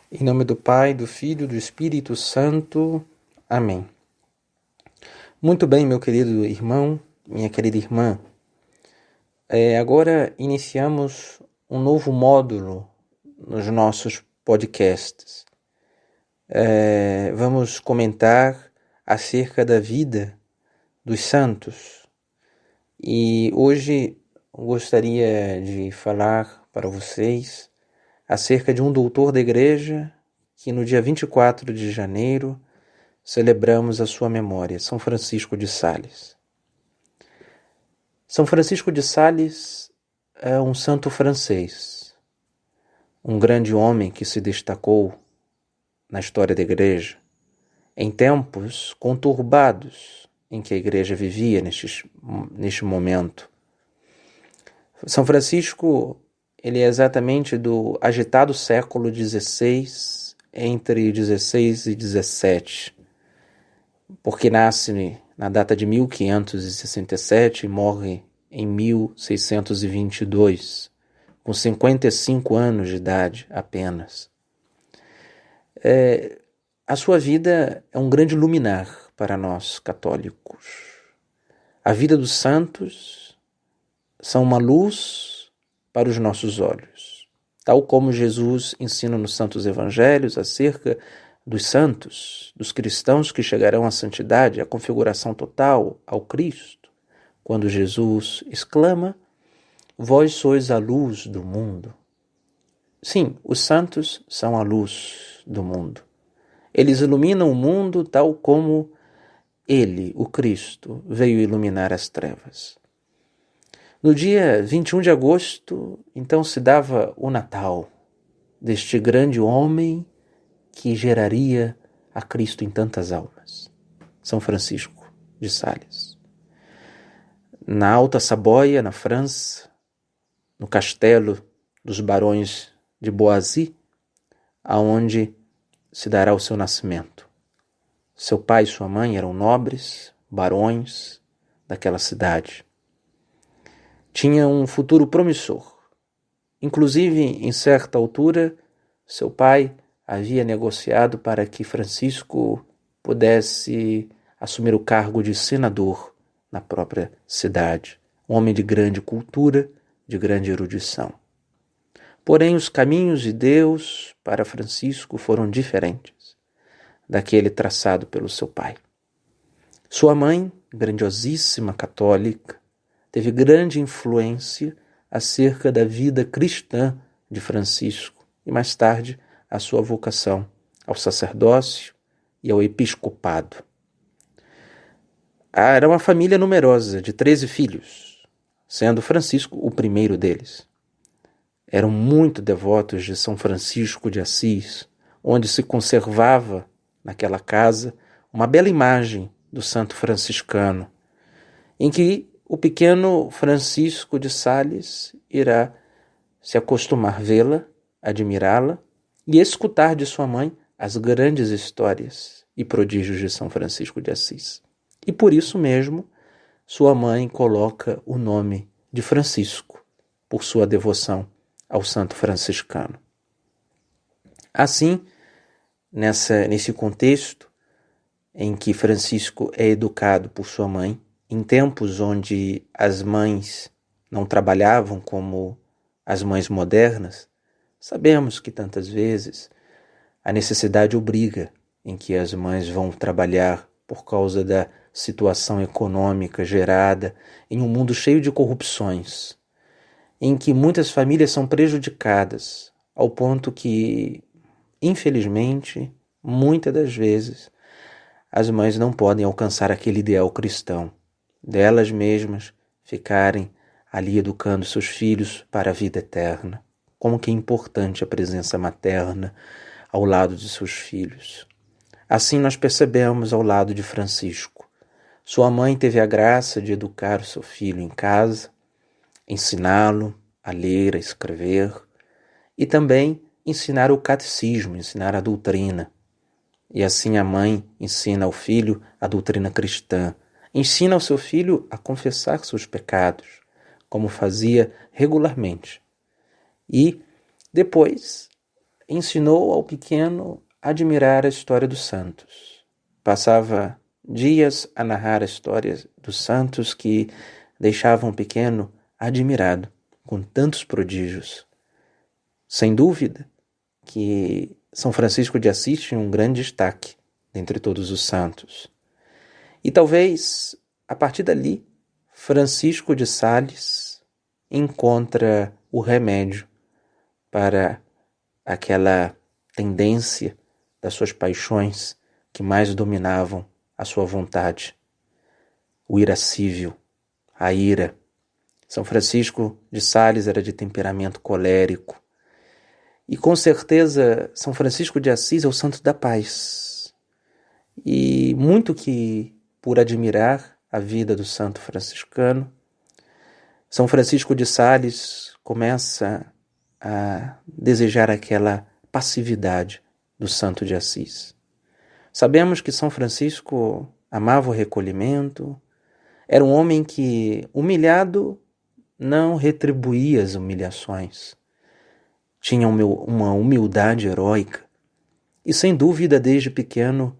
Em nome do Pai, do Filho e do Espírito Santo. Amém. Muito bem, meu querido irmão, minha querida irmã. Agora iniciamos um novo módulo nos nossos podcasts. Vamos comentar acerca da vida dos santos. E hoje gostaria de falar para vocês acerca de um doutor da Igreja que no dia 24 de janeiro celebramos a sua memória, São Francisco de Sales. São Francisco de Sales é um santo francês, um grande homem que se destacou na história da Igreja, em tempos conturbados em que a Igreja vivia neste momento. São Francisco, ele é exatamente do agitado século XVI, entre 16 e 17, porque nasce na data de 1567 e morre em 1622, com 55 anos de idade apenas. A sua vida é um grande luminar para nós católicos. A vida dos santos são uma luz para os nossos olhos, tal como Jesus ensina nos Santos Evangelhos acerca dos santos, dos cristãos que chegarão à santidade, à configuração total, ao Cristo, quando Jesus exclama: "Vós sois a luz do mundo". Sim, os santos são a luz do mundo. Eles iluminam o mundo tal como Ele, o Cristo, veio iluminar as trevas. No dia 21 de agosto, então, se dava o Natal deste grande homem que geraria a Cristo em tantas almas, São Francisco de Sales. Na Alta Saboia, na França, no castelo dos barões de Boissy, aonde se dará o seu nascimento. Seu pai e sua mãe eram nobres, barões daquela cidade. Tinha um futuro promissor. Inclusive, em certa altura, seu pai havia negociado para que Francisco pudesse assumir o cargo de senador na própria cidade. Um homem de grande cultura, de grande erudição. Porém, os caminhos de Deus para Francisco foram diferentes daquele traçado pelo seu pai. Sua mãe, grandiosíssima católica, teve grande influência acerca da vida cristã de Francisco e mais tarde a sua vocação ao sacerdócio e ao episcopado. Era uma família numerosa, de 13 filhos, sendo Francisco o primeiro deles. Eram muito devotos de São Francisco de Assis, onde se conservava, naquela casa, uma bela imagem do santo franciscano, em que o pequeno Francisco de Sales irá se acostumar vê-la, admirá-la e escutar de sua mãe as grandes histórias e prodígios de São Francisco de Assis. E por isso mesmo, sua mãe coloca o nome de Francisco, por sua devoção ao santo franciscano. Assim, nesse contexto em que Francisco é educado por sua mãe, em tempos onde as mães não trabalhavam como as mães modernas, sabemos que tantas vezes a necessidade obriga em que as mães vão trabalhar por causa da situação econômica gerada em um mundo cheio de corrupções, em que muitas famílias são prejudicadas, ao ponto que, infelizmente, muitas das vezes, as mães não podem alcançar aquele ideal cristão, delas mesmas ficarem ali educando seus filhos para a vida eterna. Como que é importante a presença materna ao lado de seus filhos. Assim nós percebemos ao lado de Francisco. Sua mãe teve a graça de educar o seu filho em casa, ensiná-lo a ler, a escrever e também ensinar o catecismo, ensinar a doutrina. E assim a mãe ensina ao filho a doutrina cristã, ensina ao seu filho a confessar seus pecados, como fazia regularmente. E depois ensinou ao pequeno a admirar a história dos santos. Passava dias a narrar a história dos santos que deixavam o pequeno admirado com tantos prodígios. Sem dúvida que São Francisco de Assis tinha um grande destaque dentre todos os santos. E talvez, a partir dali, Francisco de Sales encontra o remédio para aquela tendência das suas paixões que mais dominavam a sua vontade. O irascível, a ira. São Francisco de Sales era de temperamento colérico. E com certeza São Francisco de Assis é o santo da paz. E muito que por admirar a vida do santo franciscano, São Francisco de Sales começa a desejar aquela passividade do santo de Assis. Sabemos que São Francisco amava o recolhimento, era um homem que, humilhado, não retribuía as humilhações. Tinha uma humildade heróica. E sem dúvida, desde pequeno,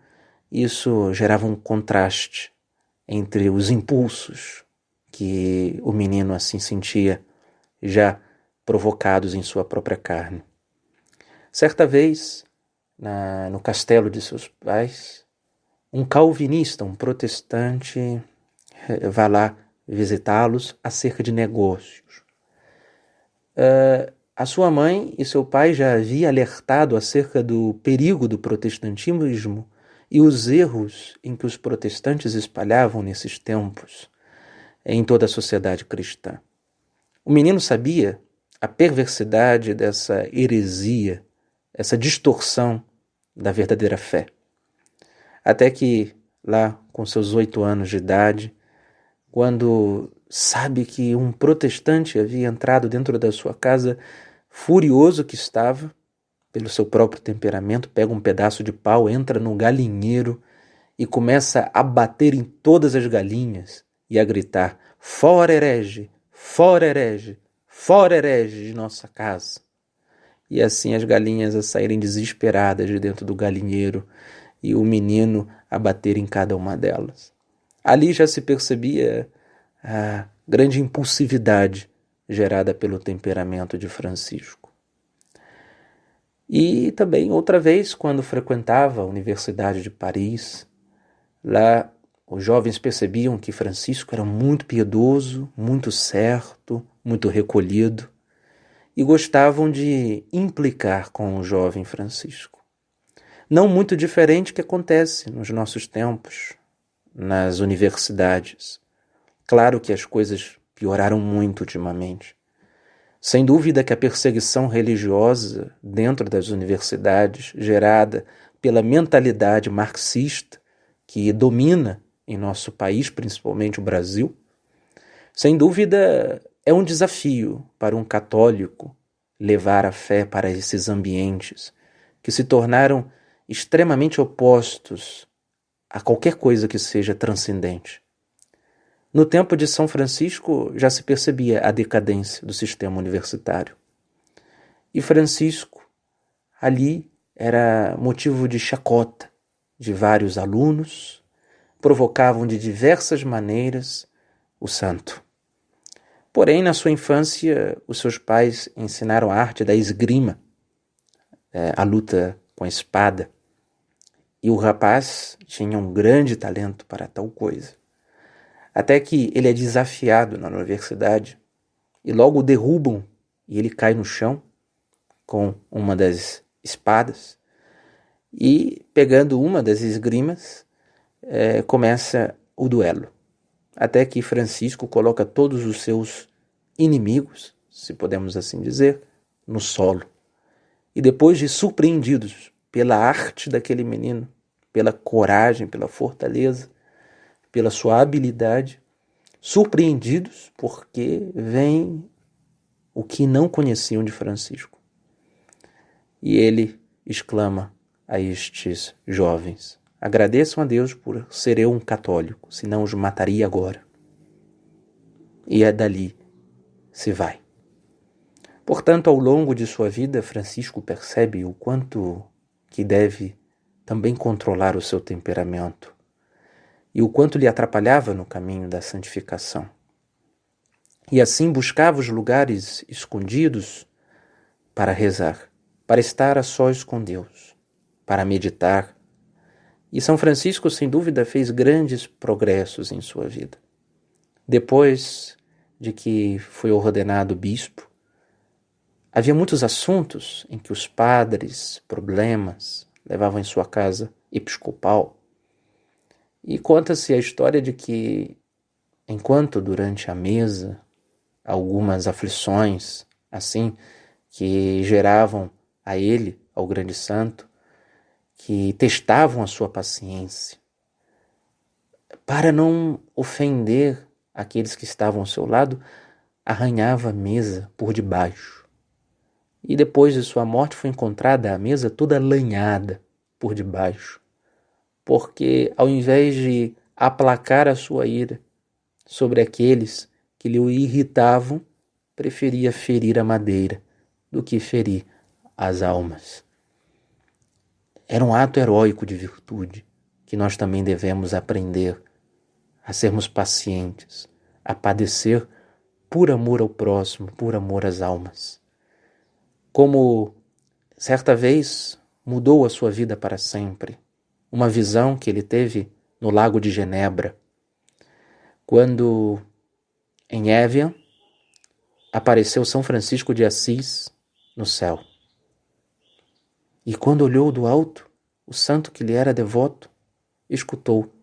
isso gerava um contraste entre os impulsos que o menino assim sentia, já provocados em sua própria carne. Certa vez, no castelo de seus pais, um calvinista, um protestante, vai lá visitá-los acerca de negócios. A sua mãe e seu pai já haviam alertado acerca do perigo do protestantismo e os erros em que os protestantes espalhavam nesses tempos em toda a sociedade cristã. O menino sabia a perversidade dessa heresia, essa distorção da verdadeira fé. Até que, lá com seus 8 anos de idade, quando sabe que um protestante havia entrado dentro da sua casa, furioso que estava, pelo seu próprio temperamento, pega um pedaço de pau, entra no galinheiro e começa a bater em todas as galinhas e a gritar: fora herege, fora herege, fora herege de nossa casa. E assim as galinhas a saírem desesperadas de dentro do galinheiro e o menino a bater em cada uma delas. Ali já se percebia a grande impulsividade gerada pelo temperamento de Francisco. E também outra vez, quando frequentava a Universidade de Paris, lá os jovens percebiam que Francisco era muito piedoso, muito certo, muito recolhido, e gostavam de implicar com o jovem Francisco. Não muito diferente do que acontece nos nossos tempos, nas universidades. Claro que as coisas pioraram muito ultimamente. Sem dúvida que a perseguição religiosa dentro das universidades, gerada pela mentalidade marxista que domina em nosso país, principalmente o Brasil, sem dúvida é um desafio para um católico levar a fé para esses ambientes que se tornaram extremamente opostos a qualquer coisa que seja transcendente. No tempo de São Francisco já se percebia a decadência do sistema universitário. E Francisco, ali, era motivo de chacota de vários alunos, provocavam de diversas maneiras o santo. Porém, na sua infância, os seus pais ensinaram a arte da esgrima, a luta com a espada. E o rapaz tinha um grande talento para tal coisa. Até que ele é desafiado na universidade e logo o derrubam e ele cai no chão com uma das espadas e, pegando uma das esgrimas, começa o duelo. Até que Francisco coloca todos os seus inimigos, se podemos assim dizer, no solo. E depois de surpreendidos pela arte daquele menino, pela coragem, pela fortaleza, pela sua habilidade, surpreendidos porque vem o que não conheciam de Francisco. E ele exclama a estes jovens: agradeçam a Deus por ser eu um católico, senão os mataria agora. E é dali se vai. Portanto, ao longo de sua vida, Francisco percebe o quanto que deve também controlar o seu temperamento e o quanto lhe atrapalhava no caminho da santificação. E assim buscava os lugares escondidos para rezar, para estar a sós com Deus, para meditar. E São Francisco, sem dúvida, fez grandes progressos em sua vida. Depois de que foi ordenado bispo, havia muitos assuntos em que os padres, problemas, levavam em sua casa episcopal. E conta-se a história de que, enquanto durante a mesa, algumas aflições, assim, que geravam a ele, ao grande santo, que testavam a sua paciência, para não ofender aqueles que estavam ao seu lado, arranhava a mesa por debaixo. E depois de sua morte foi encontrada a mesa toda lanhada por debaixo, porque ao invés de aplacar a sua ira sobre aqueles que lhe irritavam, preferia ferir a madeira do que ferir as almas. Era um ato heróico de virtude que nós também devemos aprender a sermos pacientes, a padecer por amor ao próximo, por amor às almas. Como certa vez mudou a sua vida para sempre, uma visão que ele teve no Lago de Genebra, quando em Évian apareceu São Francisco de Assis no céu. E quando olhou do alto, o santo que lhe era devoto escutou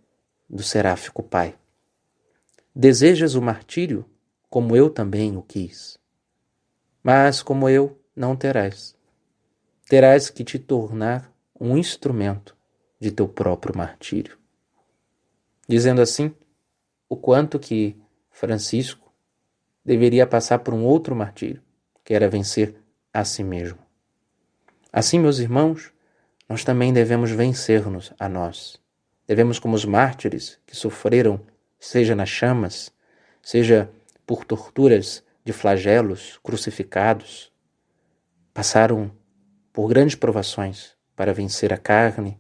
do seráfico Pai: desejas o martírio, como eu também o quis. Mas como eu, não terás. Terás que te tornar um instrumento de teu próprio martírio. Dizendo assim, o quanto que Francisco deveria passar por um outro martírio, que era vencer a si mesmo. Assim, meus irmãos, nós também devemos vencer-nos a nós. Devemos, como os mártires que sofreram, seja nas chamas, seja por torturas de flagelos, crucificados, passaram por grandes provações para vencer a carne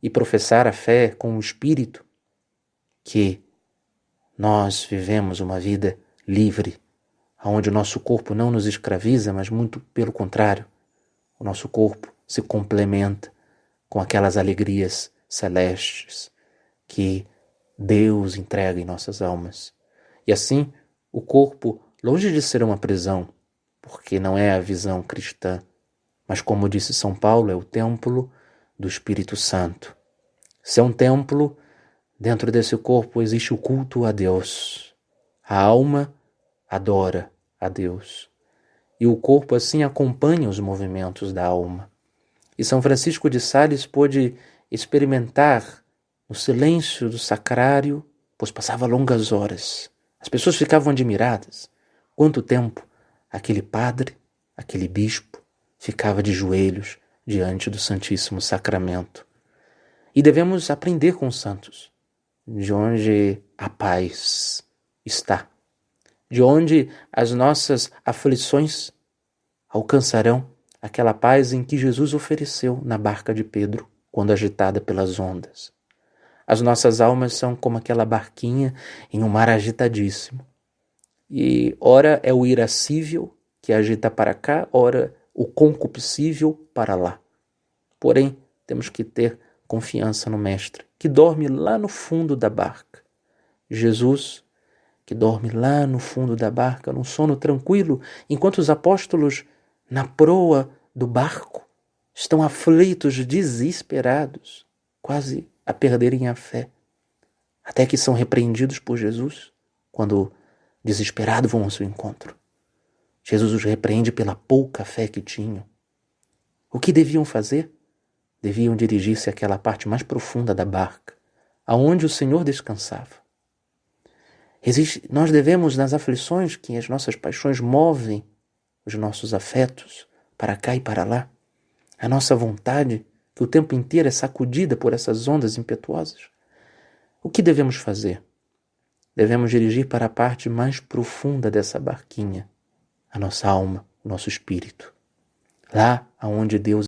e professar a fé com o espírito, que nós vivemos uma vida livre, onde o nosso corpo não nos escraviza, mas muito pelo contrário, o nosso corpo se complementa com aquelas alegrias celestes que Deus entrega em nossas almas. E assim, o corpo, longe de ser uma prisão, porque não é a visão cristã, mas como disse São Paulo, é o templo do Espírito Santo. Se é um templo, dentro desse corpo existe o culto a Deus. A alma adora a Deus. E o corpo assim acompanha os movimentos da alma. E São Francisco de Sales pôde experimentar no silêncio do sacrário, pois passava longas horas. As pessoas ficavam admiradas. Quanto tempo aquele padre, aquele bispo, ficava de joelhos diante do Santíssimo Sacramento. E devemos aprender com os santos, de onde a paz está, de onde as nossas aflições alcançarão aquela paz em que Jesus ofereceu na barca de Pedro, quando agitada pelas ondas. As nossas almas são como aquela barquinha em um mar agitadíssimo. E ora é o irascível que agita para cá, ora o concupiscível para lá. Porém, temos que ter confiança no Mestre, que dorme lá no fundo da barca. Jesus, que dorme lá no fundo da barca, num sono tranquilo, enquanto os apóstolos, na proa do barco, estão aflitos, desesperados, quase a perderem a fé, até que são repreendidos por Jesus, quando desesperados vão ao seu encontro. Jesus os repreende pela pouca fé que tinham. O que deviam fazer? Deviam dirigir-se àquela parte mais profunda da barca, aonde o Senhor descansava. Nós devemos, nas aflições que as nossas paixões movem os nossos afetos para cá e para lá, a nossa vontade, que o tempo inteiro é sacudida por essas ondas impetuosas, o que devemos fazer? Devemos dirigir para a parte mais profunda dessa barquinha, a nossa alma, o nosso espírito. Lá aonde Deus